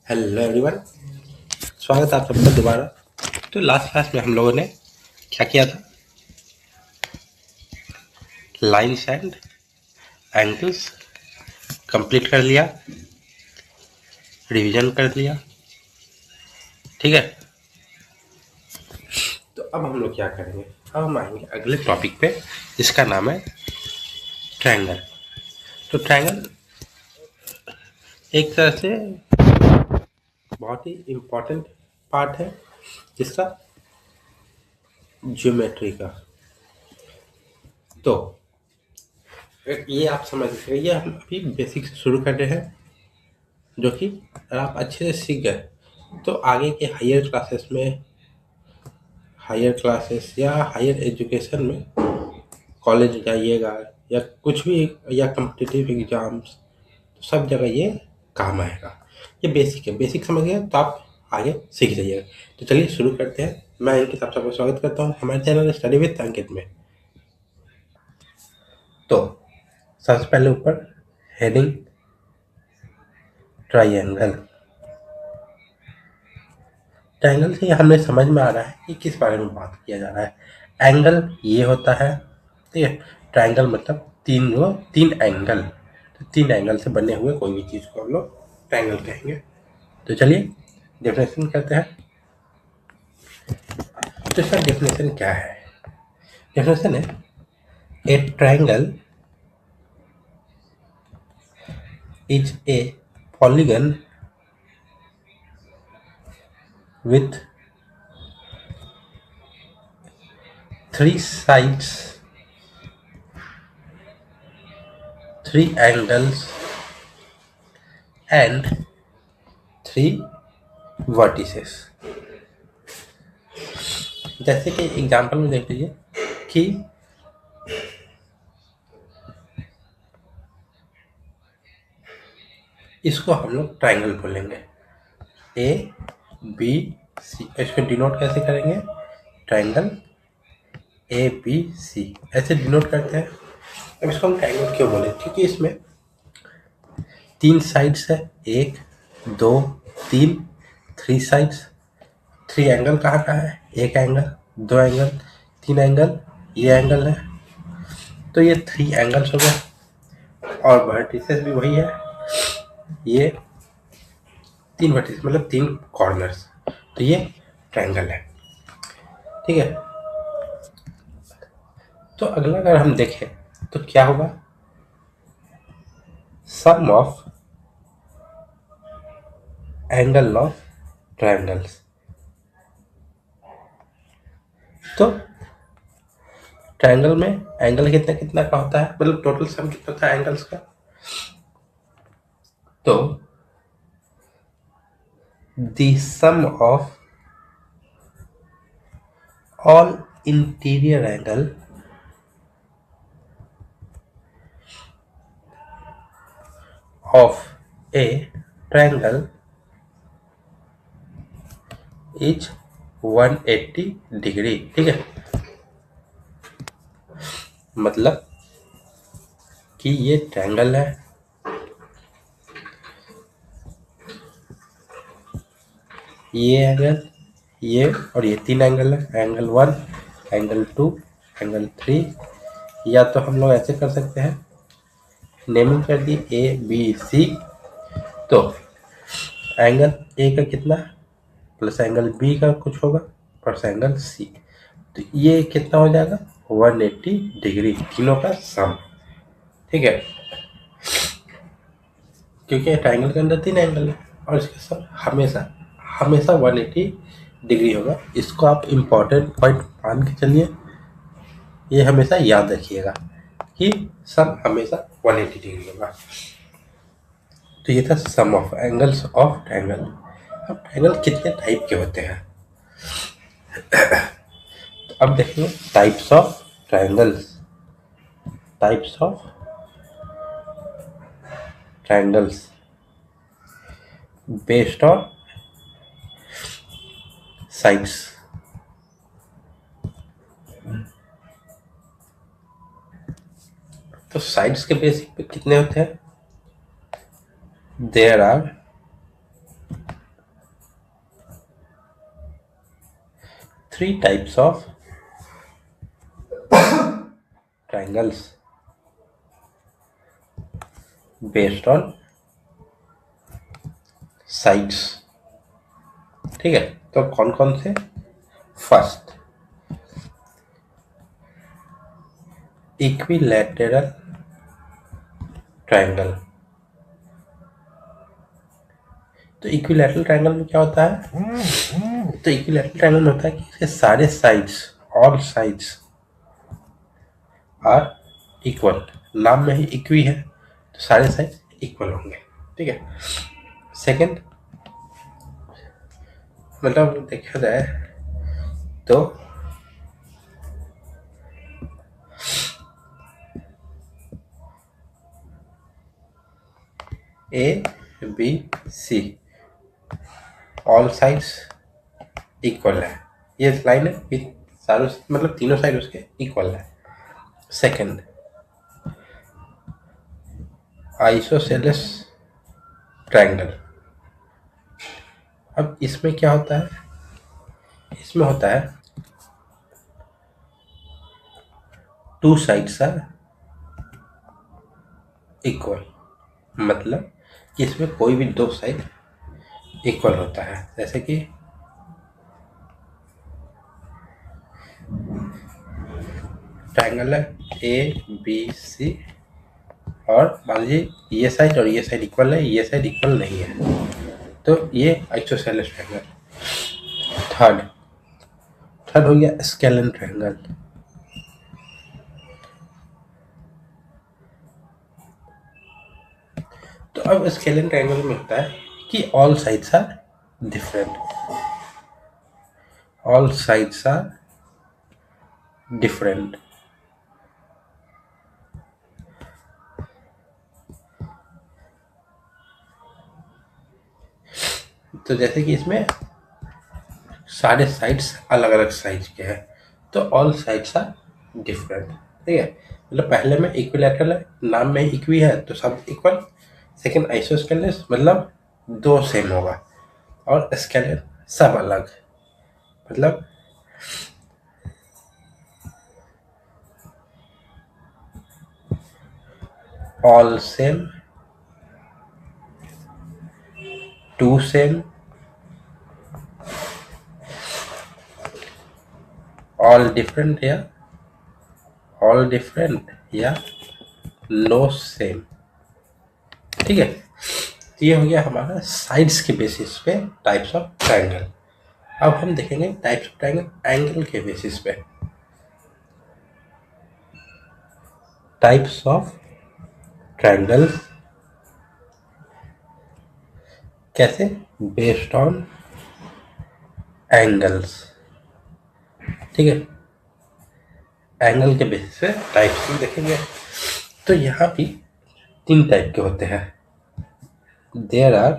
Hello everyone. स्वागत है आप सबका दोबारा। तो लास्ट क्लास में हम लोगों ने क्या किया था? लाइन्स एंड एंगल्स कंप्लीट कर लिया, रिवीजन कर लिया। ठीक है, तो अब हम लोग क्या करेंगे? अब हम आएंगे अगले टॉपिक पे, जिसका नाम है ट्रायंगल। तो ट्रायंगल एक तरह से बहुत ही इम्पोर्टेंट पार्ट है जिसका ज्योमेट्री का। तो ये आप समझ लीजिए, ये हम अभी बेसिक से शुरू कर रहे हैं, जो कि अगर आप अच्छे से सीख गए तो आगे के हायर क्लासेस या हायर एजुकेशन में, कॉलेज जाइएगा या कुछ भी, या कम्पिटिटिव एग्जाम्स, सब जगह ये काम आएगा। ये बेसिक है, बेसिक समझ गए तो आप आगे सीख जाइएगा। तो चलिए शुरू करते हैं। मैं इनके साथ सबका स्वागत करता हूँ हमारे चैनल स्टडी विद अंकित में। तो सबसे पहले ऊपर हेडिंग ट्राइंगल। ट्रायंगल से हमें समझ में आ रहा है कि किस बारे में बात किया जा रहा है। एंगल ये होता है, ठीक है। ट्रायंगल मतलब तीन एंगल। तो तीन एंगल से बने हुए कोई भी चीज़ को हम लोग ट्रायंगल कहेंगे। तो चलिए डेफिनेशन करते हैं। तो इसका डेफिनेशन क्या है? डेफिनेशन है ए triangle is a polygon with three sides, three angles and three vertices। जैसे कि एग्जांपल में देख लीजिए कि इसको हम लोग ट्रायंगल बोलेंगे, ए बी सी। इसको डिनोट कैसे करेंगे? ट्रायंगल ए बी सी ऐसे डिनोट करते हैं। अब इसको हम ट्रायंगल क्यों बोले? क्योंकि इसमें तीन साइड्स है, एक दो तीन, थ्री साइड्स। थ्री एंगल कहाँ कहाँ है? एक एंगल, दो एंगल, तीन एंगल, ये एंगल है। तो ये थ्री एंगल्स हो गए और वर्टिसेस भी वही है, ये तीन वर्टिसेस मतलब तीन कॉर्नर्स। तो ये ट्रायंगल है, ठीक है। तो अगला अगर हम देखें तो क्या होगा? सम ऑफ एंगल ऑफ ट्रायंगल्स। तो ट्रायंगल में एंगल कितना कितना का होता है, मतलब टोटल सम कितना था एंगल्स का? तो the sum of all interior angle of a triangle is 180 degree, ठीक है। मतलब कि ये ट्रायंगल है, ये एंगल, ये और ये तीन एंगल है, एंगल 1, एंगल 2, एंगल 3। या तो हम लोग ऐसे कर सकते हैं, नेमिंग कर दी ए बी सी। तो एंगल ए का कितना प्लस एंगल बी का कुछ होगा प्लस एंगल सी, तो ये कितना हो जाएगा? 180 डिग्री, तीनों का सम, ठीक है। क्योंकि ट्रायंगल के अंदर तीन एंगल है और इसके सम हमेशा हमेशा 180 डिग्री होगा। इसको आप इम्पोर्टेंट पॉइंट मान के चलिए, ये हमेशा याद रखिएगा कि सम हमेशा 180 डिग्री होगा। तो ये था sum of angles of triangle. अब ट्रायंगल कितने टाइप के होते हैं? तो अब देखेंगे types of triangles. Types of triangles based on sides. तो साइड्स के बेसिक पे कितने होते हैं? There are 3 types of triangles based on sides। ठीक है, तो कौन कौन से? First, equilateral triangle. तो इक्विलैटरल ट्रायंगल में क्या होता है? तो इक्विलैटरल ट्रायंगल में होता है कि इसके सारे sides, all sides are equal. नाम में ही इक्वी है तो सारे साइड्स इक्वल होंगे। ठीक है। सेकंड, मतलब देखा जाए तो A B C all sides equal है। ये लाइन है, ये सारों मतलब तीनों साइड उसके इक्वल है। Second, isosceles triangle. अब इसमें क्या होता है? इसमें होता है टू साइड्स आर इक्वल, मतलब कि इसमें कोई भी दो साइड इक्वल होता है। जैसे कि ट्रायंगल है ए बी सी और मान लीजिए ये साइड और ये साइड इक्वल है, ये साइड इक्वल नहीं है, तो ये आइसोसेलेस ट्रायंगल। थर्ड थर्ड हो गया स्केलन ट्रायंगल। तो अब स्केलन ट्रायंगल में होता है कि all sides are different, all sides are different. तो जैसे कि इसमें सारे साइड्स अलग अलग साइज के हैं, तो ऑल साइड्स आर डिफरेंट। ठीक है, मतलब पहले में इक्विलैटरल है, नाम में इक्वी है तो सब इक्वल। सेकंड आइसोस्केलेस, मतलब दो सेम होगा, और स्केलर सब अलग, मतलब all same, two same, all different या ऑल डिफरेंट या नो सेम। ठीक है, तो ये हो गया हमारा साइड्स के बेसिस पे टाइप्स ऑफ ट्रायंगल। अब हम देखेंगे टाइप्स ऑफ ट्रायंगल एंगल के बेसिस पे। टाइप्स ऑफ ट्रायंगल्स कैसे? Based on angles. ठीक है, एंगल के बेसिस पे टाइप्स में देखेंगे। तो यहाँ भी 3 टाइप के होते हैं। There are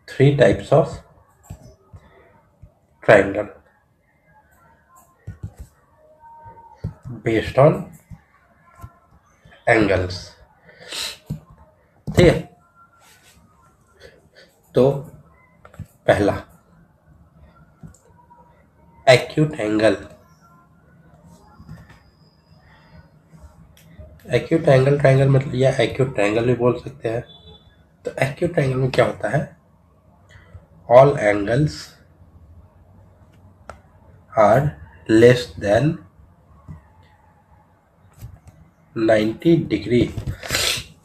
3 types of triangle based on angles. ठीक है, तो पहला acute angle. Acute angle triangle मतलब, या एक्यूट ट्रायंगल भी बोल सकते हैं। तो एक्यूट ट्रायंगल में क्या होता है? All angles are less than 90 degree.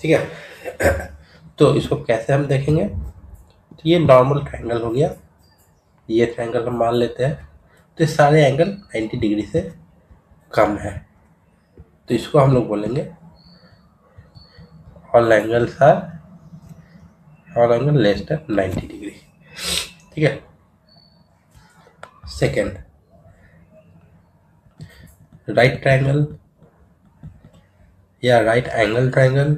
ठीक है, तो इसको कैसे हम देखेंगे? तो ये नॉर्मल ट्रायंगल हो गया, ये ट्रायंगल हम मान लेते हैं, तो ये सारे एंगल 90 डिग्री से कम है, तो इसको हम लोग बोलेंगे all angles are, all angle less than 90 degree. ठीक है। सेकेंड, राइट ट्रायंगल या राइट एंगल ट्रायंगल।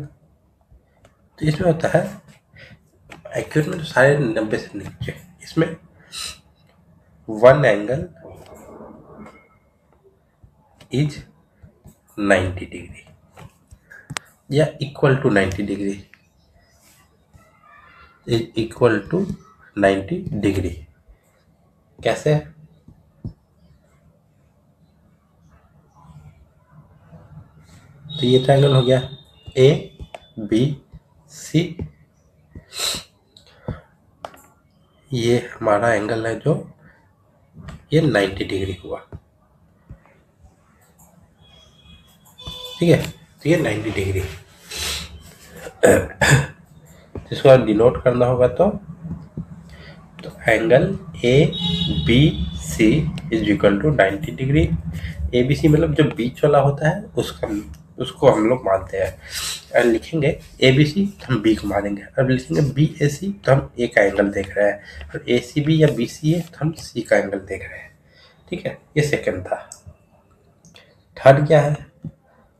तो इसमें होता है एक्यूट में तो सारे 90 से नीचे, इसमें वन एंगल इज 90 डिग्री या equal to 90 degree. Is equal to 90 degree. कैसे? तो ये ट्रायंगल हो गया ए बी सी, ये हमारा एंगल है जो ये 90 डिग्री हुआ, ठीक है। तो ये 90 डिग्री, जिसको डिनोट करना होगा तो angle A B C is equal to 90 degree. A B C मतलब जो बीच वाला होता है उसको हम लोग मानते हैं, और लिखेंगे ए बी सी तो हम बी को मानेंगे, अब लिखेंगे बी ए सी तो हम ए का एंगल देख रहे हैं, और ए सी बी या बी सी ए तो हम सी का एंगल देख रहे हैं, ठीक है। ये सेकंड था। थर्ड क्या है?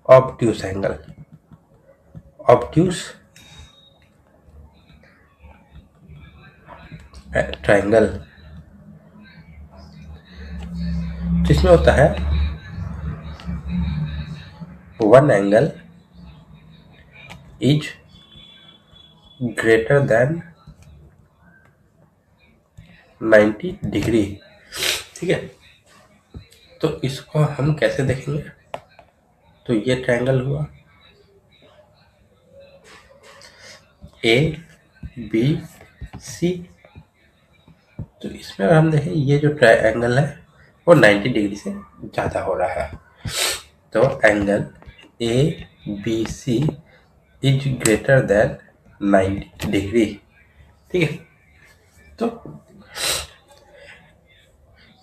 Obtuse angle. ऑब्ट्यूस ट्रायंगल, जिसमें होता है one angle is greater than 90 degree, ठीक है। तो इसको हम कैसे देखेंगे? तो ये ट्रायंगल हुआ ए बी सी, तो इसमें अगर हम देखें ये जो ट्रायंगल है वो 90 डिग्री से ज़्यादा हो रहा है, तो angle A B C is greater than 90 degree, ठीक है। तो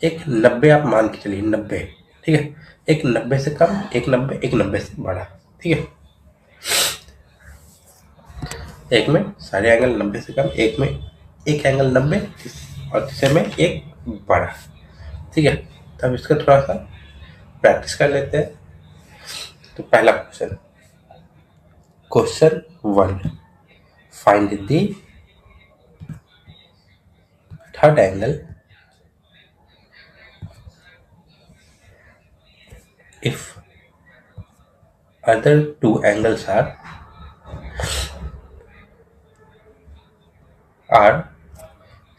एक 90 आप मान के चलिए, 90, ठीक है। एक 90 से कम, एक 90, एक 90 से बड़ा, ठीक है। एक में सारे एंगल 90 से कम, एक में एक एंगल 90 और तीसरे में एक बड़ा, ठीक है। तो अब इसका थोड़ा सा प्रैक्टिस कर लेते हैं। तो पहला question 1, find the third angle if other two angles are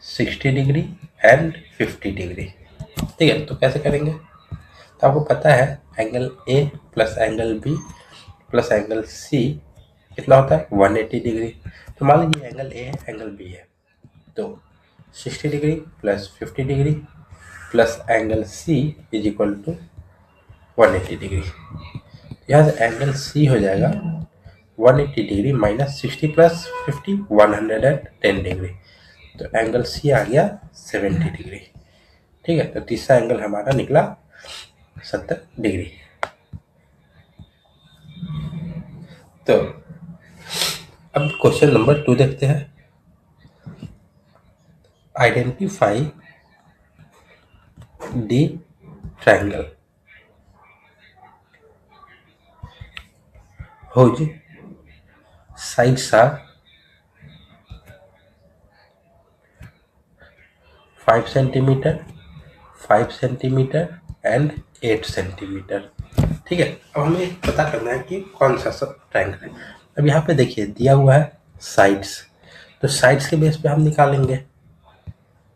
60 degree and 50 degree, ठीक है। तो कैसे करेंगे? तो आपको पता है angle A plus angle B plus angle C कितना होता है? 180 डिग्री। तो मान लीजिए एंगल ए है, एंगल बी है, तो 60 degree plus 50 degree plus angle C is equal to 180 degree. यहाँ से एंगल सी हो जाएगा 180 डिग्री माइनस 60 प्लस 50 110 डिग्री, तो एंगल सी आ गया 70 डिग्री, ठीक है। तो तीसरा एंगल हमारा निकला 70 डिग्री। तो अब क्वेश्चन नंबर 2 देखते हैं। Identify the triangle whose sides are 5 centimetre, 5 centimetre and 8 centimetre, ठीक है। अब हमें पता करना है कि कौन सा सब ट्रायंगल है। अब यहाँ पे देखिए दिया हुआ है साइड्स, तो साइड्स के बेस पे हम निकालेंगे,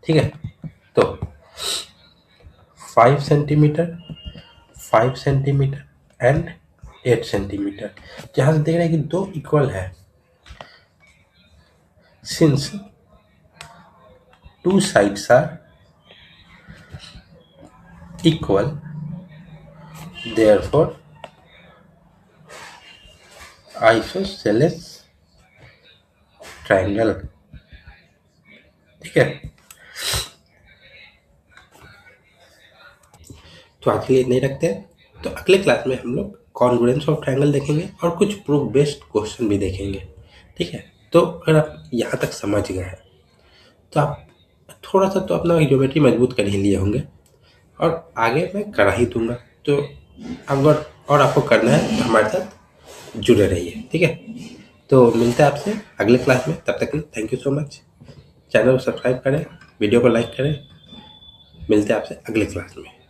ठीक है। तो 5 सेंटीमीटर, 5 सेंटीमीटर एंड 8 सेंटीमीटर, जहाँ से देख रहे हैं कि दो इक्वल है, since two sides are equal, therefore isosceles triangle, ठीक है। तो आज के लिए नहीं रखते हैं, तो अगले क्लास में हम लोग कॉन्ग्रुएंस ऑफ ट्रायंगल देखेंगे और कुछ प्रूफ बेस्ड क्वेश्चन भी देखेंगे, ठीक है। तो अगर आप यहाँ तक समझ गए हैं तो आप थोड़ा सा तो अपना ज्योमेट्री मजबूत कर ही लिए होंगे, और आगे मैं करा ही दूंगा। तो अगर और आपको करना है तो हमारे साथ जुड़े रहिए, ठीक है। तो मिलते हैं आपसे अगले क्लास में, तब तक के लिए thank you so much. Channel को सब्सक्राइब करें, वीडियो को लाइक करें, मिलते हैं आपसे अगले क्लास में।